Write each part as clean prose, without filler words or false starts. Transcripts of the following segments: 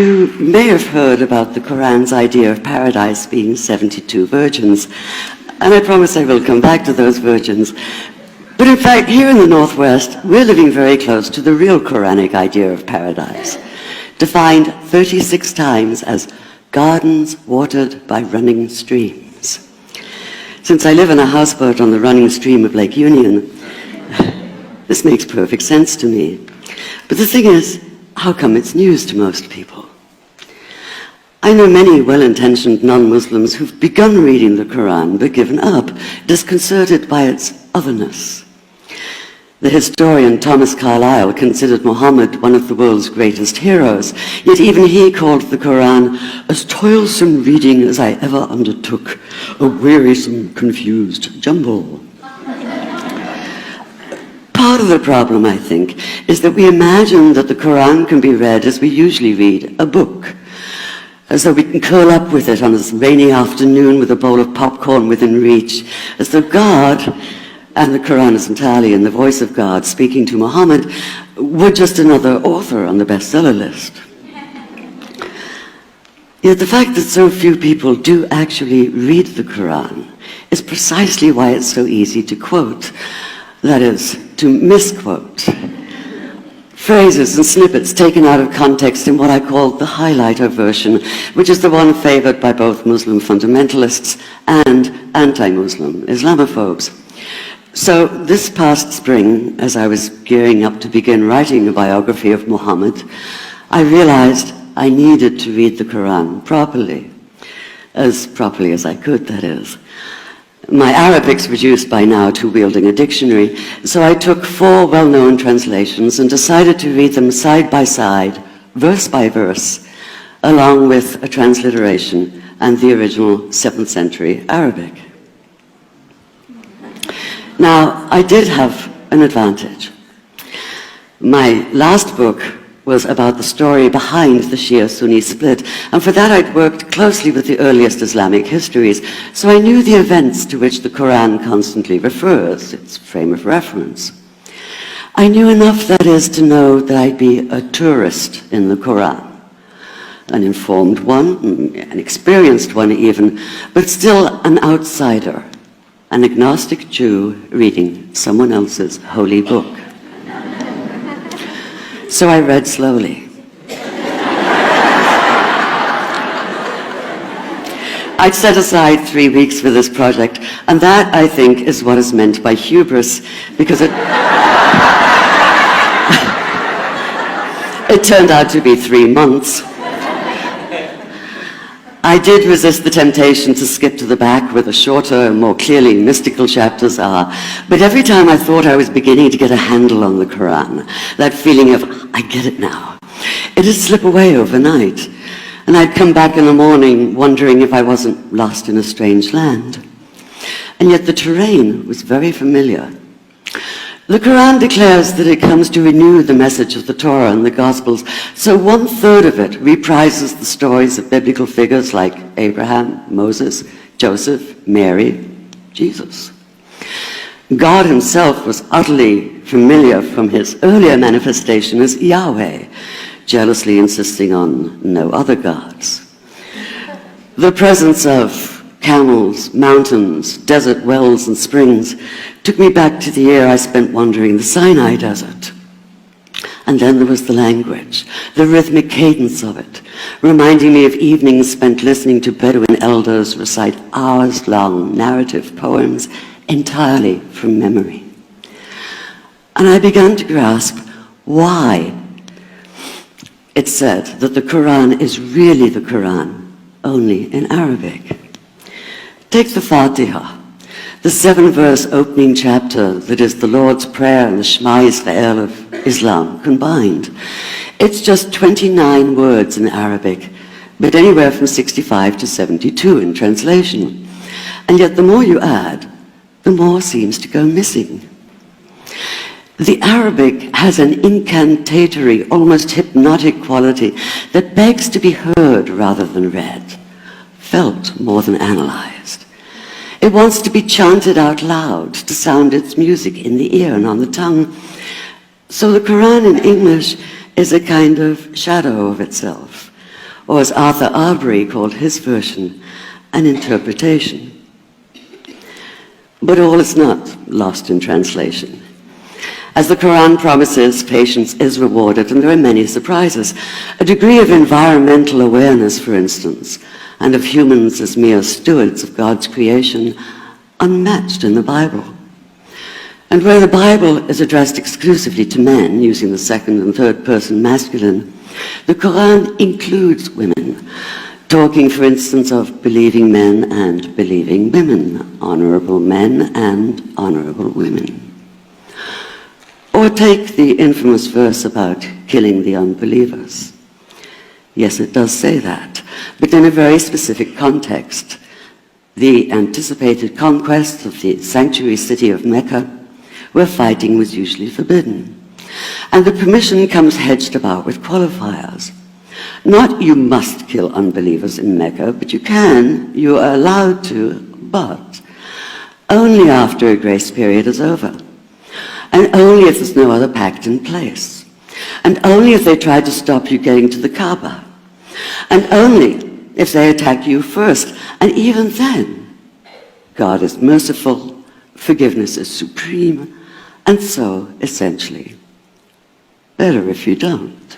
You may have heard about the Quran's idea of paradise being 72 virgins, and I promise I will come back to those virgins. But in fact, here in the Northwest, we're living very close to the real Quranic idea of paradise, defined 36 times as gardens watered by running streams. Since I live in a houseboat on the running stream of Lake Union, this makes perfect sense to me. But the thing is, how come it's news to most people? I know many well-intentioned non-Muslims who've begun reading the Quran but given up, disconcerted by its otherness. The historian Thomas Carlyle considered Muhammad one of the world's greatest heroes, yet even he called the Quran as toilsome reading as I ever undertook, a wearisome, confused jumble. Part of the problem, I think, is that we imagine that the Quran can be read as we usually read a book, as though we can curl up with it on a rainy afternoon with a bowl of popcorn within reach, as though God, and the Quran is entirely in the voice of God speaking to Muhammad, were just another author on the bestseller list. Yet the fact that so few people do actually read the Quran is precisely why it's so easy to quote, that is, to misquote. Phrases and snippets taken out of context in what I call the highlighter version, which is the one favored by both Muslim fundamentalists and anti-Muslim Islamophobes. So this past spring, as I was gearing up to begin writing a biography of Muhammad, I realized I needed to read the Quran properly as I could, that is. My Arabic's reduced by now to wielding a dictionary, so I took 4 well-known translations and decided to read them side by side, verse by verse, along with a transliteration and the original 7th century Arabic. Now, I did have an advantage. My last book was about the story behind the Shia-Sunni split, and for that I'd worked closely with the earliest Islamic histories, so I knew the events to which the Quran constantly refers, its frame of reference. I knew enough, that is, to know that I'd be a tourist in the Quran, an informed one, an experienced one even, but still an outsider, an agnostic Jew reading someone else's holy book. So I read slowly. I'd set aside 3 weeks for this project, and that, I think, is what is meant by hubris, because it turned out to be 3 months. I did resist the temptation to skip to the back where the shorter and more clearly mystical chapters are, but every time I thought I was beginning to get a handle on the Quran, that feeling of, I get it now, it'd slip away overnight, and I'd come back in the morning wondering if I wasn't lost in a strange land. And yet the terrain was very familiar. The Quran declares that it comes to renew the message of the Torah and the Gospels, so 1/3 of it reprises the stories of biblical figures like Abraham, Moses, Joseph, Mary, Jesus. God himself was utterly familiar from his earlier manifestation as Yahweh, jealously insisting on no other gods. The presence of camels, mountains, desert wells and springs took me back to the year I spent wandering the Sinai desert. And then there was the language, the rhythmic cadence of it, reminding me of evenings spent listening to Bedouin elders recite hours-long narrative poems entirely from memory. And I began to grasp why it's said that the Quran is really the Quran, only in Arabic. Take the Fatiha, the 7-verse opening chapter that is the Lord's Prayer and the Shema Israel of Islam combined. It's just 29 words in Arabic, but anywhere from 65 to 72 in translation. And yet the more you add, the more seems to go missing. The Arabic has an incantatory, almost hypnotic quality that begs to be heard rather than read, felt more than analyzed. It wants to be chanted out loud, to sound its music in the ear and on the tongue. So the Quran in English is a kind of shadow of itself, or as Arthur Arbery called his version, an interpretation. But all is not lost in translation. As the Quran promises, patience is rewarded, and there are many surprises. A degree of environmental awareness, for instance, and of humans as mere stewards of God's creation, unmatched in the Bible. And where the Bible is addressed exclusively to men, using the second and third person masculine, the Quran includes women, talking, for instance, of believing men and believing women, honorable men and honorable women. Or take the infamous verse about killing the unbelievers. Yes, it does say that, but in a very specific context. The anticipated conquest of the sanctuary city of Mecca, where fighting was usually forbidden. And the permission comes hedged about with qualifiers. Not you must kill unbelievers in Mecca, but you are allowed to, but only after a grace period is over. And only if there's no other pact in place. And only if they try to stop you getting to the Kaaba. And only if they attack you first. And even then, God is merciful, forgiveness is supreme, and so, essentially, better if you don't.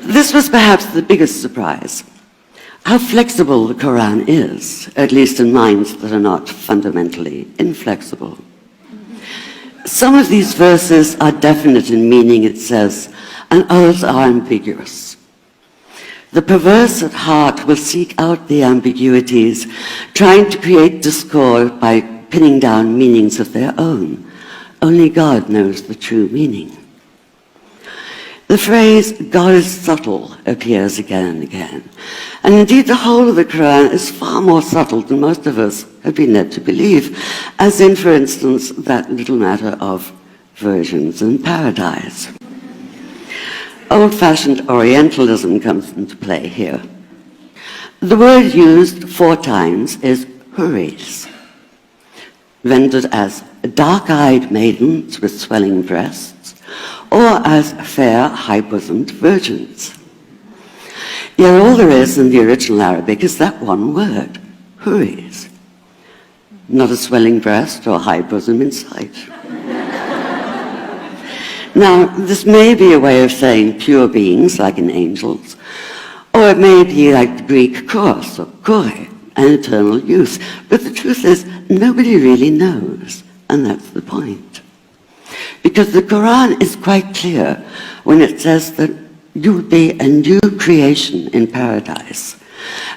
This was perhaps the biggest surprise. How flexible the Quran is, at least in minds that are not fundamentally inflexible. Some of these verses are definite in meaning, it says, and others are ambiguous. The perverse at heart will seek out the ambiguities, trying to create discord by pinning down meanings of their own. Only God knows the true meaning. The phrase, God is subtle, appears again and again. And indeed, the whole of the Quran is far more subtle than most of us have been led to believe, as in, for instance, that little matter of virgins and paradise. Old-fashioned Orientalism comes into play here. The word used 4 times is huris, rendered as dark-eyed maidens with swelling breasts, or as fair, high-bosomed virgins. Yet all there is in the original Arabic is that one word, huris. Not a swelling breast or high bosom in sight. Now, this may be a way of saying pure beings, like in angels, or it may be like the Greek kos, or kore, an eternal youth. But the truth is, nobody really knows, and that's the point. Because the Quran is quite clear when it says that you will be a new creation in paradise,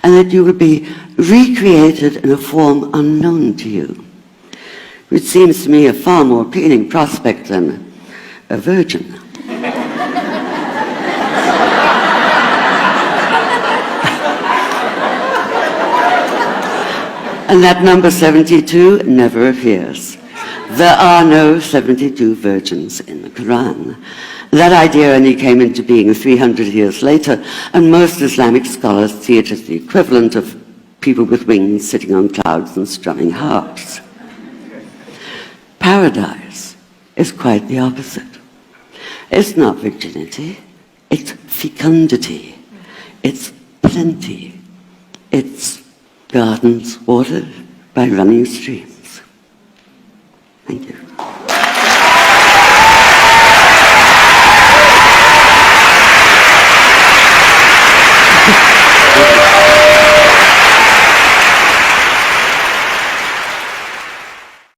and that you will be recreated in a form unknown to you, which seems to me a far more appealing prospect than a virgin. And that number 72 never appears. There are no 72 virgins in the Quran. That idea only came into being 300 years later, and most Islamic scholars see it as the equivalent of people with wings sitting on clouds and strumming harps. Paradise is quite the opposite. It's not virginity, it's fecundity, it's plenty, it's gardens watered by running streams. Thank you.